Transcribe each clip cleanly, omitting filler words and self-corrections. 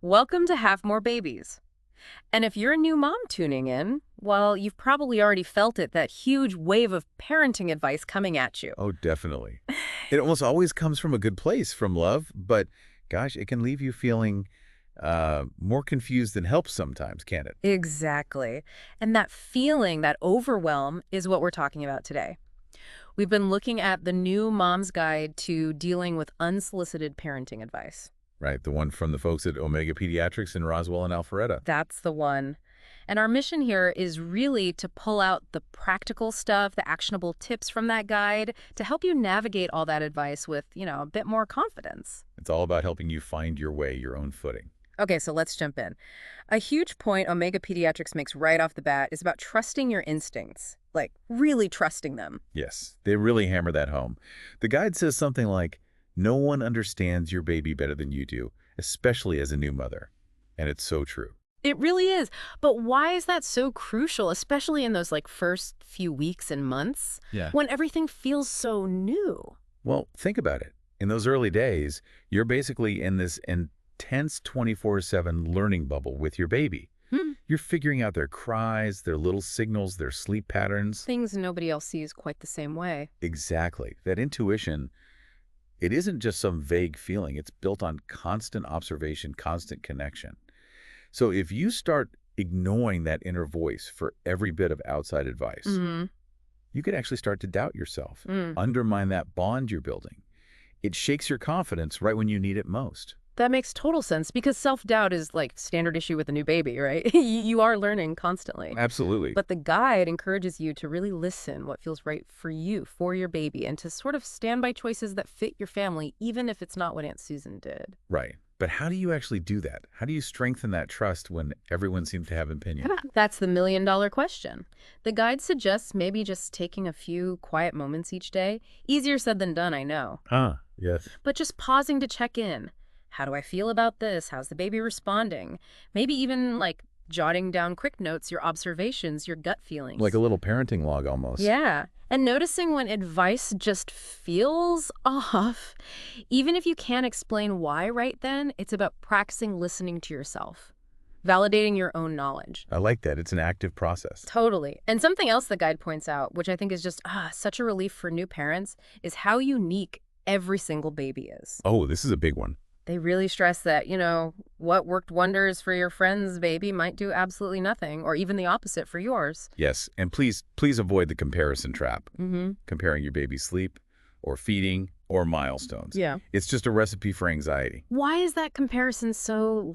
Welcome to Have More Babies. And if you're a new mom tuning in, well, you've probably already felt it, that huge wave of parenting advice coming at you. Oh, definitely. It almost always comes from a good place, from love, but gosh, it can leave you feeling more confused than help sometimes, can't it? Exactly. And that feeling, that overwhelm, is what we're talking about today. We've been looking at the new mom's guide to dealing with unsolicited parenting advice. Right, the one from the folks at Omega Pediatrics in Roswell and Alpharetta. That's the one. And our mission here is really to pull out the practical stuff, the actionable tips from that guide to help you navigate all that advice with, a bit more confidence. It's all about helping you find your way, your own footing. Okay, so let's jump in. A huge point Omega Pediatrics makes right off the bat is about trusting your instincts, like really trusting them. Yes, they really hammer that home. The guide says something like, no one understands your baby better than you do, especially as a new mother. And it's so true. It really is. But why is that so crucial, especially in those first few weeks and months Yeah. when everything feels so new? Well, think about it. In those early days, you're basically in this intense 24/7 learning bubble with your baby. Hmm. You're figuring out their cries, their little signals, their sleep patterns. Things nobody else sees quite the same way. Exactly. That intuition, it isn't just some vague feeling. It's built on constant observation, constant connection. So if you start ignoring that inner voice for every bit of outside advice, Hmm. you could actually start to doubt yourself, Mm. undermine that bond you're building. It shakes your confidence right when you need it most. That makes total sense because self-doubt is like standard issue with a new baby, right? You are learning constantly. Absolutely. But the guide encourages you to really listen what feels right for you, for your baby, and to sort of stand by choices that fit your family, even if it's not what Aunt Susan did. Right. But how do you actually do that? How do you strengthen that trust when everyone seems to have an opinion? That's the million-dollar question. The guide suggests maybe just taking a few quiet moments each day. Easier said than done, I know. Yes. But just pausing to check in. How do I feel about this? How's the baby responding? Maybe even jotting down quick notes, your observations, your gut feelings. Like a little parenting log almost. Yeah. And noticing when advice just feels off. Even if you can't explain why right then, it's about practicing listening to yourself, validating your own knowledge. I like that. It's an active process. Totally. And something else the guide points out, which I think is just such a relief for new parents, is how unique every single baby is. Oh, this is a big one. They really stress that, what worked wonders for your friend's baby might do absolutely nothing, or even the opposite for yours. Yes, and please avoid the comparison trap. Mm-hmm. Comparing your baby's sleep or feeding or milestones. Yeah. It's just a recipe for anxiety. Why is that comparison so,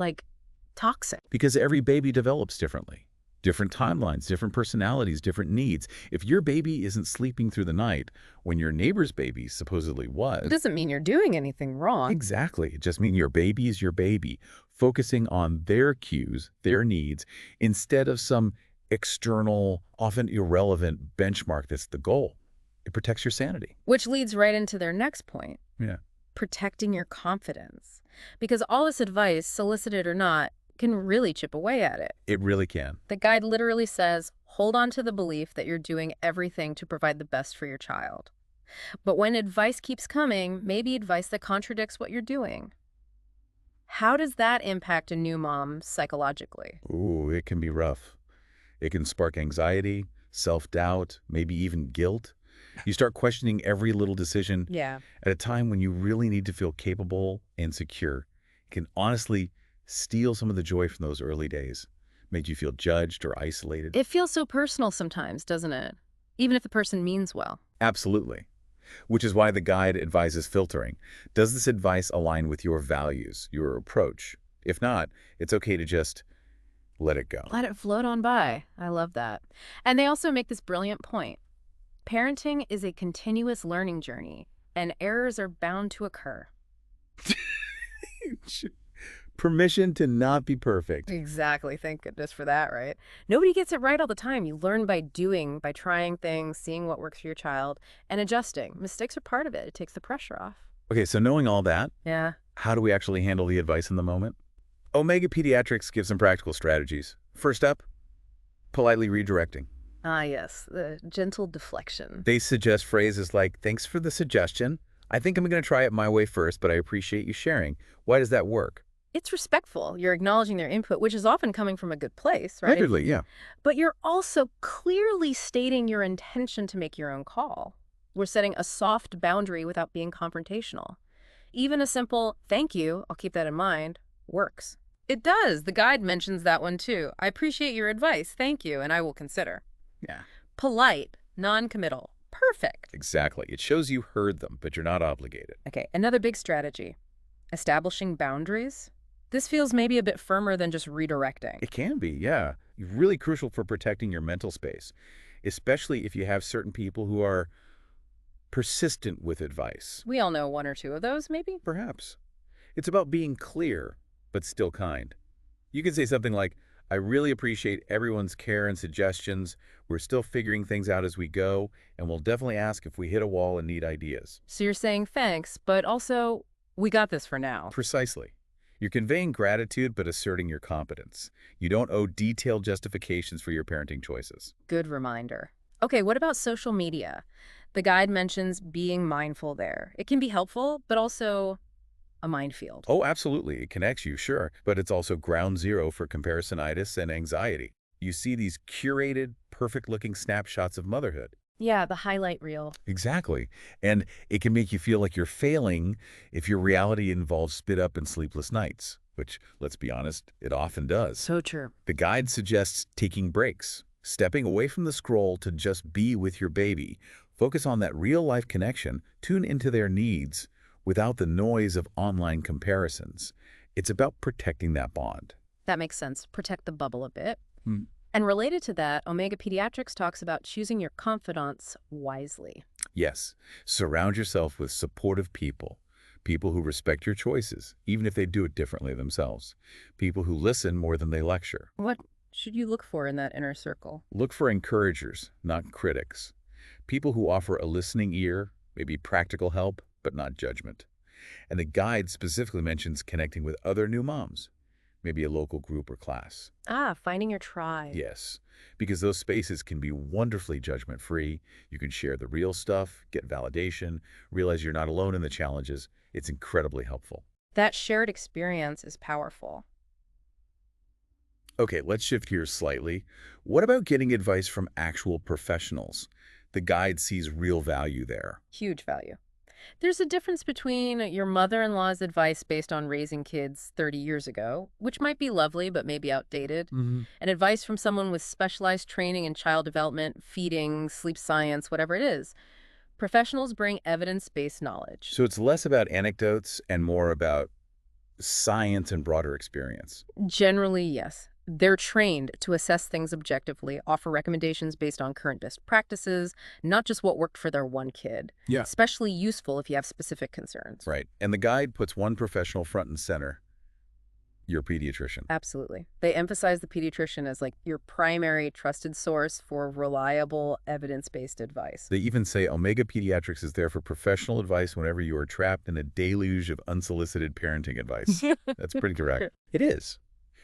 toxic? Because every baby develops differently. Different timelines, different personalities, different needs. If your baby isn't sleeping through the night when your neighbor's baby supposedly was... It doesn't mean you're doing anything wrong. Exactly. It just means your baby is your baby, focusing on their cues, their needs, instead of some external, often irrelevant benchmark that's the goal. It protects your sanity. Which leads right into their next point. Yeah. Protecting your confidence. Because all this advice, solicited or not, can really chip away at it. It really can. The guide literally says, hold on to the belief that you're doing everything to provide the best for your child. But when advice keeps coming, maybe advice that contradicts what you're doing. How does that impact a new mom psychologically? Ooh, it can be rough. It can spark anxiety, self-doubt, maybe even guilt. You start questioning every little decision Yeah. at a time when you really need to feel capable and secure. It can honestly steal some of the joy from those early days, made you feel judged or isolated. It feels so personal sometimes, doesn't it? Even if the person means well. Absolutely. Which is why the guide advises filtering. Does this advice align with your values, your approach? If not, it's okay to just let it go. Let it float on by. I love that. And they also make this brilliant point. Parenting is a continuous learning journey, and errors are bound to occur. Permission to not be perfect. Exactly. Thank goodness for that, right? Nobody gets it right all the time. You learn by doing, by trying things, seeing what works for your child, and adjusting. Mistakes are part of it. It takes the pressure off. Okay, so knowing all that, Yeah. how do we actually handle the advice in the moment? Omega Pediatrics gives some practical strategies. First up, politely redirecting. Ah, yes. The gentle deflection. They suggest phrases like, thanks for the suggestion. I think I'm going to try it my way first, but I appreciate you sharing. Why does that work? It's respectful. You're acknowledging their input, which is often coming from a good place, right? Regularly, yeah. But you're also clearly stating your intention to make your own call. We're setting a soft boundary without being confrontational. Even a simple, thank you, I'll keep that in mind, works. It does. The guide mentions that one too. I appreciate your advice. Thank you, and I will consider. Yeah. Polite, non-committal. Perfect. Exactly. It shows you heard them, but you're not obligated. Okay, another big strategy. Establishing boundaries. This feels maybe a bit firmer than just redirecting. It can be, yeah. Really crucial for protecting your mental space, especially if you have certain people who are persistent with advice. We all know one or two of those, maybe? Perhaps. It's about being clear, but still kind. You can say something like, I really appreciate everyone's care and suggestions. We're still figuring things out as we go, and we'll definitely ask if we hit a wall and need ideas. So you're saying thanks, but also, we got this for now. Precisely. You're conveying gratitude but asserting your competence. You don't owe detailed justifications for your parenting choices. Good reminder. Okay, what about social media? The guide mentions being mindful there. It can be helpful, but also a minefield. Oh, absolutely. It connects you, sure, but it's also ground zero for comparisonitis and anxiety. You see these curated, perfect-looking snapshots of motherhood. Yeah, the highlight reel. Exactly. And it can make you feel like you're failing if your reality involves spit up and sleepless nights, which, let's be honest, it often does. So true. The guide suggests taking breaks, stepping away from the scroll to just be with your baby. Focus on that real-life connection, tune into their needs without the noise of online comparisons. It's about protecting that bond. That makes sense. Protect the bubble a bit. Hmm. And related to that, Omega Pediatrics talks about choosing your confidants wisely. Yes, surround yourself with supportive people, people who respect your choices, even if they do it differently themselves, people who listen more than they lecture. What should you look for in that inner circle? Look for encouragers, not critics. People who offer a listening ear, maybe practical help, but not judgment. And the guide specifically mentions connecting with other new moms, maybe a local group or class. Ah, finding your tribe. Yes, because those spaces can be wonderfully judgment-free. You can share the real stuff, get validation, realize you're not alone in the challenges. It's incredibly helpful. That shared experience is powerful. Okay, let's shift gears slightly. What about getting advice from actual professionals? The guide sees real value there. Huge value. There's a difference between your mother-in-law's advice based on raising kids 30 years ago, which might be lovely but may be outdated, and advice from someone with specialized training in child development, feeding, sleep science, whatever it is. Professionals bring evidence-based knowledge. So it's less about anecdotes and more about science and broader experience. Generally, yes. They're trained to assess things objectively, offer recommendations based on current best practices, not just what worked for their one kid. Yeah. Especially useful if you have specific concerns. Right. And the guide puts one professional front and center, your pediatrician. Absolutely. They emphasize the pediatrician as like your primary trusted source for reliable, evidence-based advice. They even say Omega Pediatrics is there for professional advice whenever you are trapped in a deluge of unsolicited parenting advice. That's pretty direct. It is.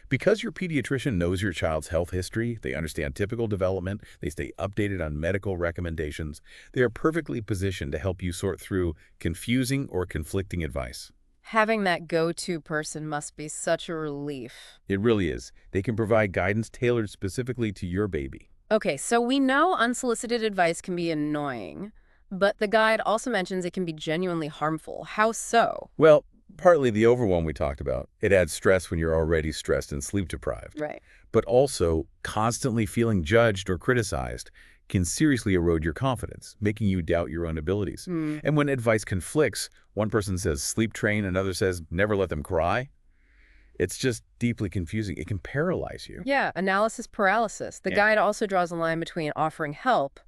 Because your pediatrician knows your child's health history, they understand typical development, they stay updated on medical recommendations, they are perfectly positioned to help you sort through confusing or conflicting advice. Having that go-to person must be such a relief. It really is. They can provide guidance tailored specifically to your baby. Okay, so we know unsolicited advice can be annoying, but the guide also mentions it can be genuinely harmful. How so? Well, partly the overwhelm we talked about. It adds stress when you're already stressed and sleep deprived. Right. But also, constantly feeling judged or criticized can seriously erode your confidence, making you doubt your own abilities. And when advice conflicts, one person says sleep train, another says never let them cry. It's just deeply confusing. It can paralyze you. Yeah, analysis paralysis. The guide also draws a line between offering help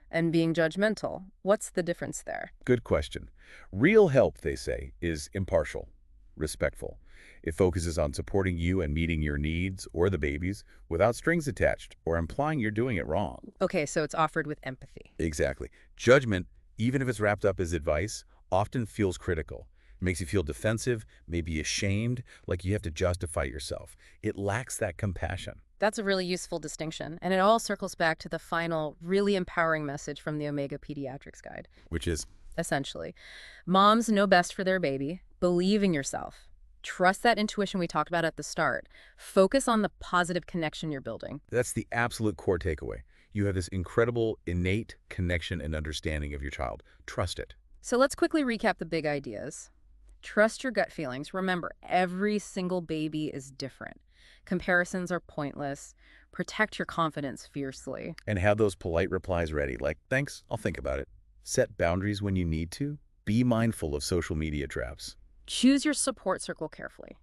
and being judgmental. What's the difference there? Good question. Real help, they say, is impartial, respectful. It focuses on supporting you and meeting your needs or the baby's without strings attached or implying you're doing it wrong. Okay, so it's offered with empathy. Exactly. Judgment, even if it's wrapped up as advice, often feels critical. It makes you feel defensive, maybe ashamed, like you have to justify yourself. It lacks that compassion. That's a really useful distinction, and it all circles back to the final, really empowering message from the Omega Pediatrics Guide. Which is? Essentially, moms know best for their baby. Believe in yourself. Trust that intuition we talked about at the start. Focus on the positive connection you're building. That's the absolute core takeaway. You have this incredible innate connection and understanding of your child. Trust it. So let's quickly recap the big ideas. Trust your gut feelings. Remember, every single baby is different. Comparisons are pointless. Protect your confidence fiercely. And have those polite replies ready, like, thanks, I'll think about it. Set boundaries when you need to. Be mindful of social media traps. Choose your support circle carefully.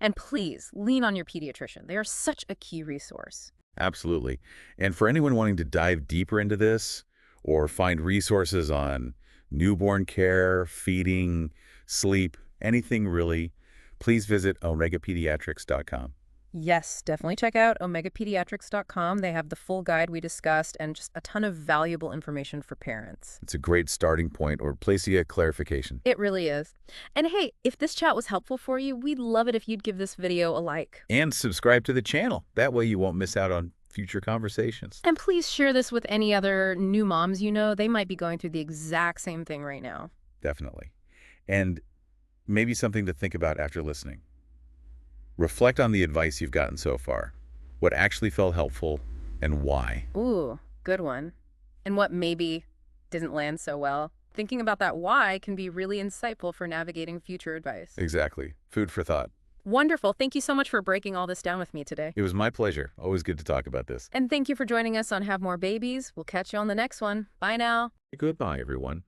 And please, lean on your pediatrician. They are such a key resource. Absolutely. And for anyone wanting to dive deeper into this or find resources on newborn care, feeding, sleep, anything really, please visit omegapediatrics.com. Yes, definitely check out omegapediatrics.com. They have the full guide we discussed and just a ton of valuable information for parents. It's a great starting point or place you a clarification. It really is. And hey, if this chat was helpful for you, we'd love it if you'd give this video a like. And subscribe to the channel. That way you won't miss out on future conversations. And please share this with any other new moms you know. They might be going through the exact same thing right now. Definitely. And maybe something to think about after listening. Reflect on the advice you've gotten so far. What actually felt helpful and why. Ooh, good one. And what maybe didn't land so well. Thinking about that why can be really insightful for navigating future advice. Exactly. Food for thought. Wonderful. Thank you so much for breaking all this down with me today. It was my pleasure. Always good to talk about this. And thank you for joining us on Have More Babies. We'll catch you on the next one. Bye now. Goodbye, everyone.